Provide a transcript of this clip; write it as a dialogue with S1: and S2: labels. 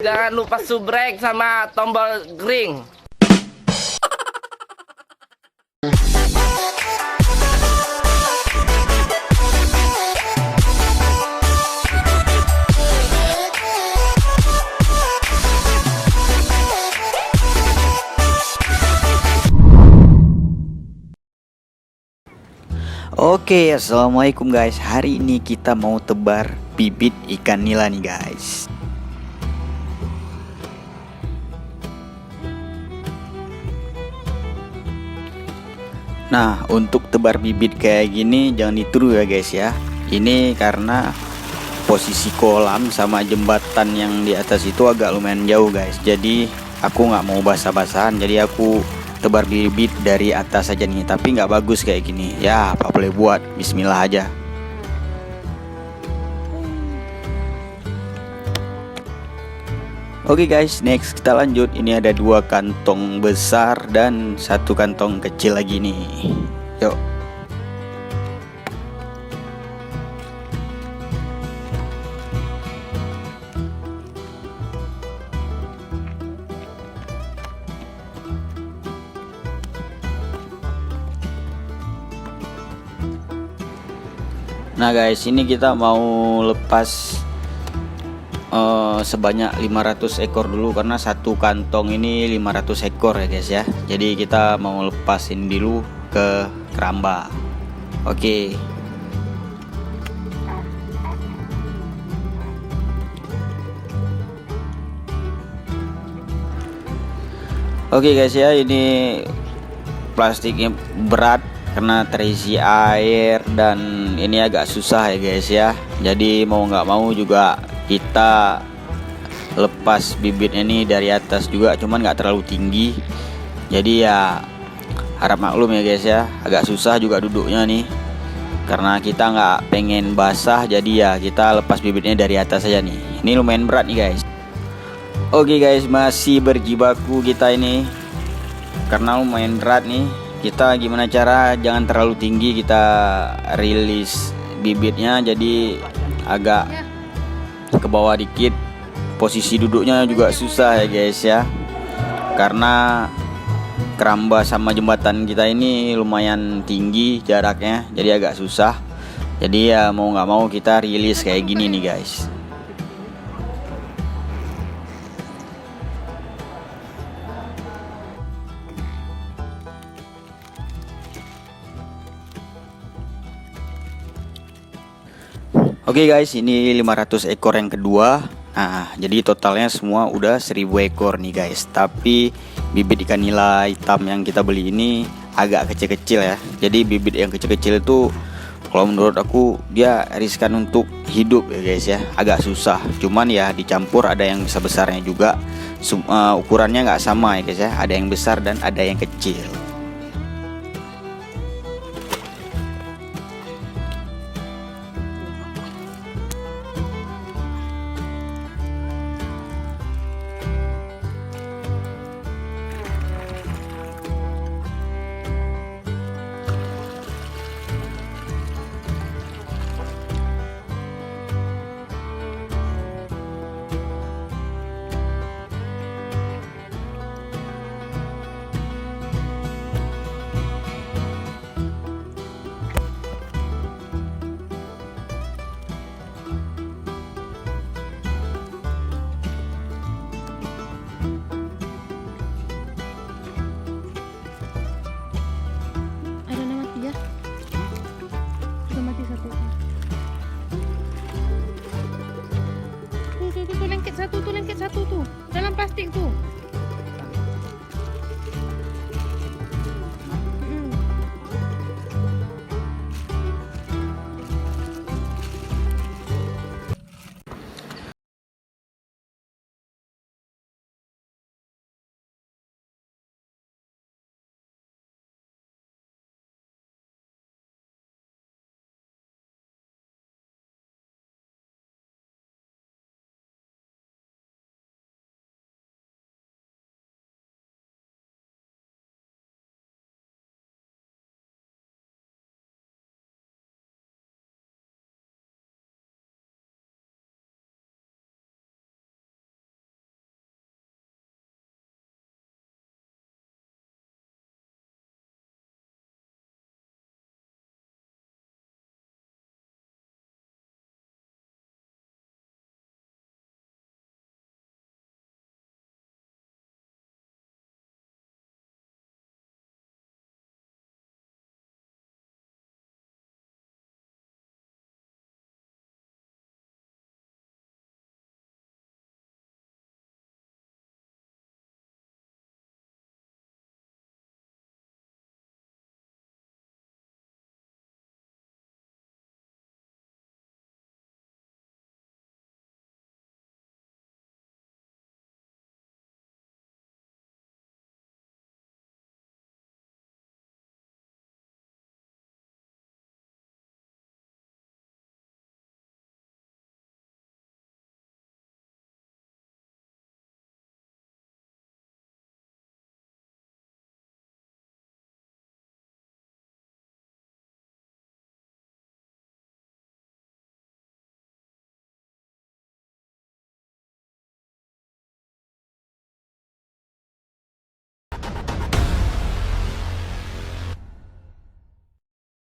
S1: Jangan lupa subrek sama tombol ring.
S2: Oke, assalamualaikum guys. Hari ini kita mau tebar bibit ikan nila nih guys. Nah, untuk tebar bibit kayak gini jangan ditiru ya guys ya. Ini karena posisi kolam sama jembatan yang di atas itu agak lumayan jauh guys. Jadi aku nggak mau basah-basahan. Jadi aku tebar bibit dari atas aja nih, tapi nggak bagus kayak gini ya, apa boleh buat, bismillah aja. Oke guys, next kita lanjut. Ini ada 2 kantong besar dan 1 kantong kecil lagi nih. Yuk. Nah guys, ini kita mau lepas sebanyak 500 ekor dulu, karena 1 kantong ini 500 ekor ya guys ya. Jadi kita mau lepasin dulu ke keramba. Oke. Oke guys ya, ini plastiknya berat karena terisi air dan ini agak susah ya guys ya. Jadi mau nggak mau juga kita lepas bibit ini dari atas juga, cuman nggak terlalu tinggi. Jadi ya harap maklum ya guys ya, agak susah juga duduknya nih karena kita nggak pengen basah. Jadi ya kita lepas bibitnya dari atas aja nih. Ini lumayan berat nih guys. Oke guys, masih berjibaku kita ini karena lumayan berat nih. Kita gimana cara jangan terlalu tinggi kita rilis bibitnya, jadi agak ke bawah dikit. Posisi duduknya juga susah ya guys ya, karena keramba sama jembatan kita ini lumayan tinggi jaraknya, jadi agak susah. Jadi ya mau nggak mau kita rilis kayak gini nih guys. Oke guys, ini 500 ekor yang kedua. Nah, jadi totalnya semua udah 1000 ekor nih guys. Tapi bibit ikan nila hitam yang kita beli ini agak kecil-kecil ya. Jadi bibit yang kecil-kecil itu kalau menurut aku dia riskan untuk hidup ya guys ya. Agak susah. Cuman ya dicampur, ada yang besar-besarnya juga. Ukurannya nggak sama ya guys ya. Ada yang besar dan ada yang kecil.
S3: Tuh lengket satu tuh.